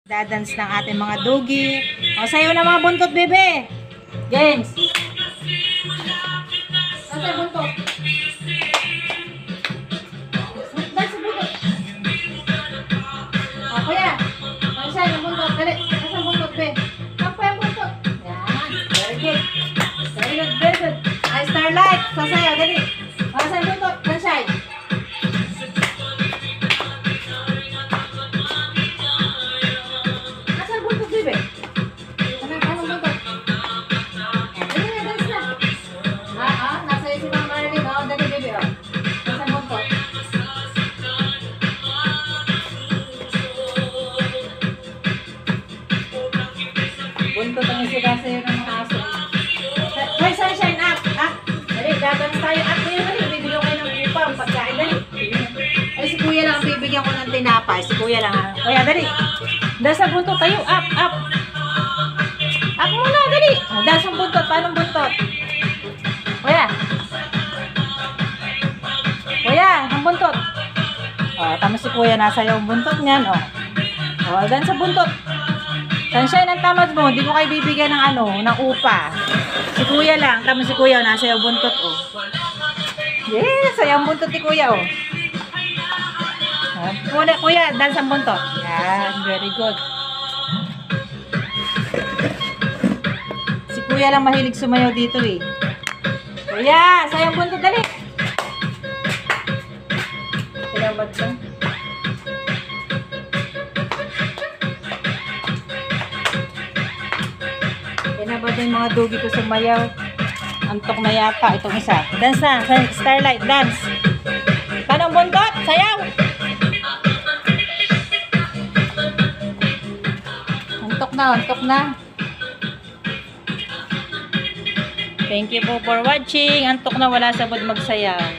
Dadance ng ating mga doggy. O, sayo na mga buntot, bebe. James. Saan buntot? Dance sa buntot. O, kuya. Ang sayo ng buntot. Dali. Saan buntot, be? Kampo yung buntot. Yan. Very good. Very good, very good. Ay, Starlight. Sasayaw, dali. O, saan buntot? Sunshine. Buntot ang isikasayo ng mga aso. Hoy, Sunshine, up! Up! Dali, dadance tayo. Up! Kuya, dali. Bibigyan ko ng upa. Ang pagkain, dali. Ay, si Kuya lang bibigyan ko ng tinapay. Si Kuya lang. Kuya, dali. Dahil sa buntot tayo. Up! Up! Up muna, dali. Dahil sa buntot. Paano buntot? Kuya. Kuya, ang buntot. Tama si Kuya. Nasa yung buntot niyan. Dahil sa buntot. Sunshine, ang tamad mo, hindi ko kayo bibigyan ng ng upa. Si Kuya lang, tama si Kuya, nasa yung buntot, Yes, sayang buntot ni Kuya, Kuya, dance ang buntot. Yan, very good. Si Kuya lang mahilig sumayaw dito, Kuya, sayang buntot, dali. Pinabot lang. Pinabot yung mga doggy ko sumayaw. Antok na yata itong isa. Dance na. Starlight, dance. Kanang buntot? Sayaw! Antok na, antok na. Thank you po for watching. Antok na, wala sabod magsayaw.